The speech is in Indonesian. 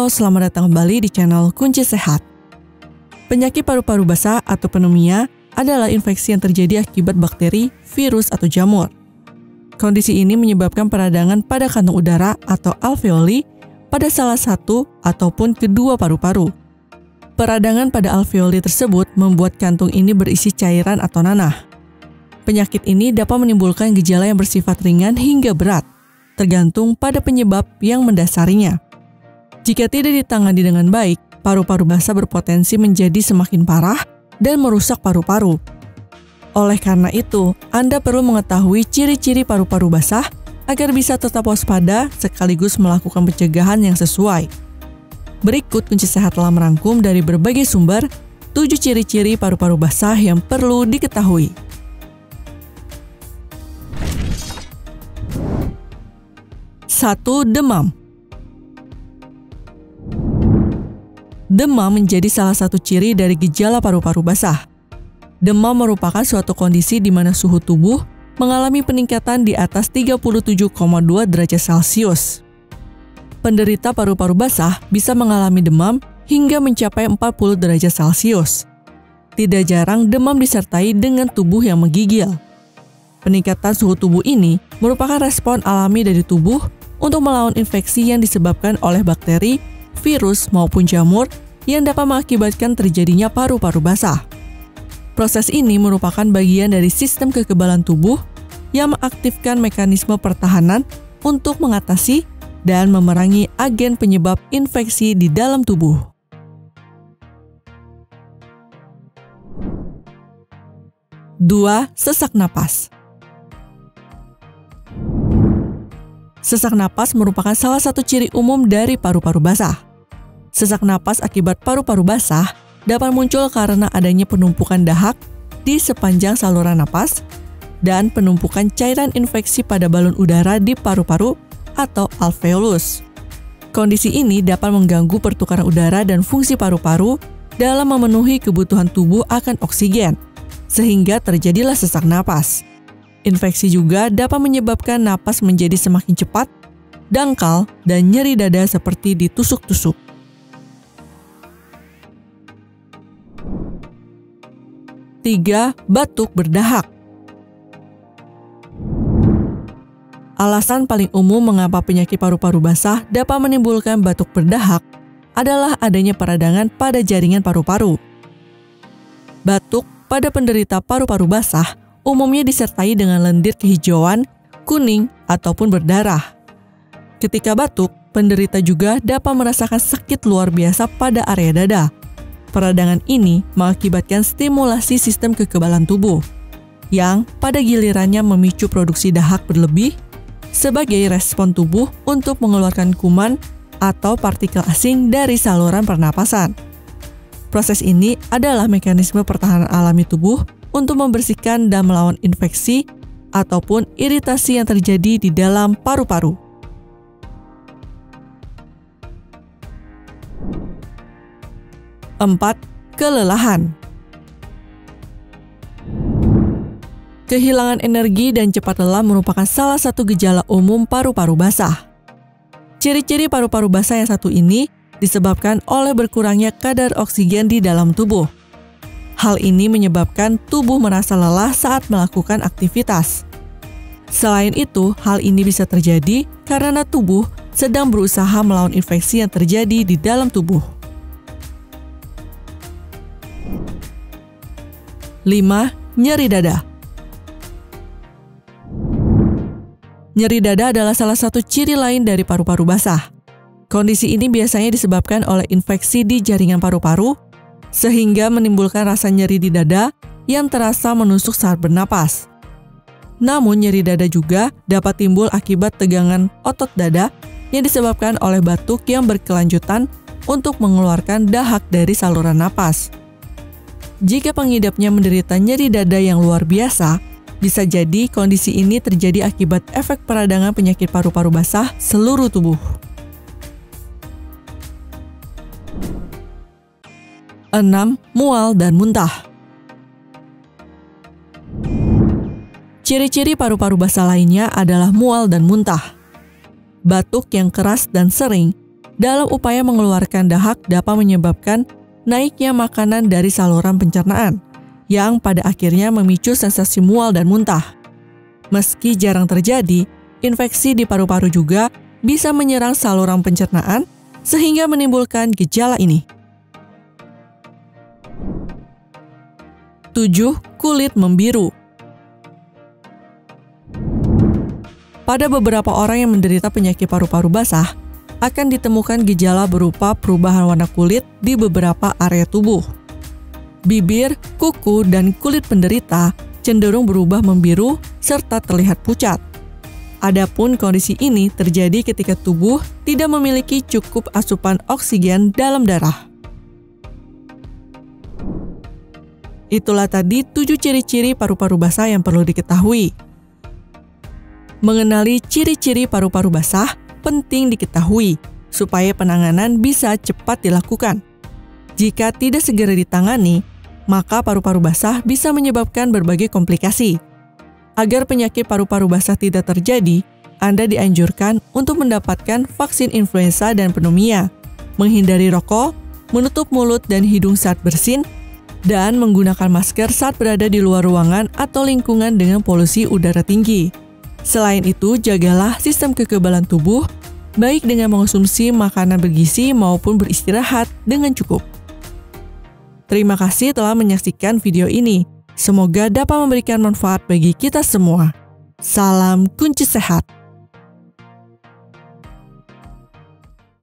Halo, selamat datang kembali di channel Kunci Sehat. Penyakit paru-paru basah atau pneumonia adalah infeksi yang terjadi akibat bakteri, virus, atau jamur. Kondisi ini menyebabkan peradangan pada kantung udara atau alveoli pada salah satu ataupun kedua paru-paru. Peradangan pada alveoli tersebut membuat kantung ini berisi cairan atau nanah. Penyakit ini dapat menimbulkan gejala yang bersifat ringan hingga berat, tergantung pada penyebab yang mendasarinya. Jika tidak ditangani dengan baik, paru-paru basah berpotensi menjadi semakin parah dan merusak paru-paru. Oleh karena itu, Anda perlu mengetahui ciri-ciri paru-paru basah agar bisa tetap waspada sekaligus melakukan pencegahan yang sesuai. Berikut Kunci Sehat telah merangkum dari berbagai sumber 7 ciri-ciri paru-paru basah yang perlu diketahui. 1. Demam. Demam menjadi salah satu ciri dari gejala paru-paru basah. Demam merupakan suatu kondisi di mana suhu tubuh mengalami peningkatan di atas 37,2 derajat Celcius. Penderita paru-paru basah bisa mengalami demam hingga mencapai 40 derajat Celcius. Tidak jarang demam disertai dengan tubuh yang menggigil. Peningkatan suhu tubuh ini merupakan respon alami dari tubuh untuk melawan infeksi yang disebabkan oleh bakteri, virus maupun jamur yang dapat mengakibatkan terjadinya paru-paru basah. Proses ini merupakan bagian dari sistem kekebalan tubuh yang mengaktifkan mekanisme pertahanan untuk mengatasi dan memerangi agen penyebab infeksi di dalam tubuh. 2. Sesak napas. Sesak napas merupakan salah satu ciri umum dari paru-paru basah. Sesak napas akibat paru-paru basah dapat muncul karena adanya penumpukan dahak di sepanjang saluran napas dan penumpukan cairan infeksi pada balon udara di paru-paru atau alveolus. Kondisi ini dapat mengganggu pertukaran udara dan fungsi paru-paru dalam memenuhi kebutuhan tubuh akan oksigen, sehingga terjadilah sesak napas. Infeksi juga dapat menyebabkan napas menjadi semakin cepat, dangkal, dan nyeri dada seperti ditusuk-tusuk. 3. Batuk berdahak. Alasan paling umum mengapa penyakit paru-paru basah dapat menimbulkan batuk berdahak adalah adanya peradangan pada jaringan paru-paru. Batuk pada penderita paru-paru basah umumnya disertai dengan lendir kehijauan, kuning, ataupun berdarah. Ketika batuk, penderita juga dapat merasakan sakit luar biasa pada area dada. Peradangan ini mengakibatkan stimulasi sistem kekebalan tubuh, yang pada gilirannya memicu produksi dahak berlebih sebagai respon tubuh untuk mengeluarkan kuman atau partikel asing dari saluran pernapasan. Proses ini adalah mekanisme pertahanan alami tubuh untuk membersihkan dan melawan infeksi ataupun iritasi yang terjadi di dalam paru-paru. 4. Kelelahan. Kehilangan energi dan cepat lelah merupakan salah satu gejala umum paru-paru basah. Ciri-ciri paru-paru basah yang satu ini disebabkan oleh berkurangnya kadar oksigen di dalam tubuh. Hal ini menyebabkan tubuh merasa lelah saat melakukan aktivitas. Selain itu, hal ini bisa terjadi karena tubuh sedang berusaha melawan infeksi yang terjadi di dalam tubuh. 5. Nyeri dada. Nyeri dada adalah salah satu ciri lain dari paru-paru basah. Kondisi ini biasanya disebabkan oleh infeksi di jaringan paru-paru, sehingga menimbulkan rasa nyeri di dada yang terasa menusuk saat bernapas. Namun nyeri dada juga dapat timbul akibat tegangan otot dada yang disebabkan oleh batuk yang berkelanjutan untuk mengeluarkan dahak dari saluran napas. Jika pengidapnya menderita nyeri dada yang luar biasa, bisa jadi kondisi ini terjadi akibat efek peradangan penyakit paru-paru basah seluruh tubuh. 6. Mual dan muntah. Ciri-ciri paru-paru basah lainnya adalah mual dan muntah. Batuk yang keras dan sering dalam upaya mengeluarkan dahak dapat menyebabkan naiknya makanan dari saluran pencernaan, yang pada akhirnya memicu sensasi mual dan muntah. Meski jarang terjadi, infeksi di paru-paru juga bisa menyerang saluran pencernaan sehingga menimbulkan gejala ini. 7. Kulit membiru. Pada beberapa orang yang menderita penyakit paru-paru basah, akan ditemukan gejala berupa perubahan warna kulit di beberapa area tubuh. Bibir, kuku, dan kulit penderita cenderung berubah membiru serta terlihat pucat. Adapun kondisi ini terjadi ketika tubuh tidak memiliki cukup asupan oksigen dalam darah. Itulah tadi 7 ciri-ciri paru-paru basah yang perlu diketahui. Mengenali ciri-ciri paru-paru basah penting diketahui supaya penanganan bisa cepat dilakukan. Jika tidak segera ditangani, maka paru-paru basah bisa menyebabkan berbagai komplikasi. Agar penyakit paru-paru basah tidak terjadi, Anda dianjurkan untuk mendapatkan vaksin influenza dan pneumonia, menghindari rokok, menutup mulut dan hidung saat bersin, dan menggunakan masker saat berada di luar ruangan atau lingkungan dengan polusi udara tinggi. Selain itu, jagalah sistem kekebalan tubuh, baik dengan mengonsumsi makanan bergizi maupun beristirahat dengan cukup. Terima kasih telah menyaksikan video ini. Semoga dapat memberikan manfaat bagi kita semua. Salam kunci sehat.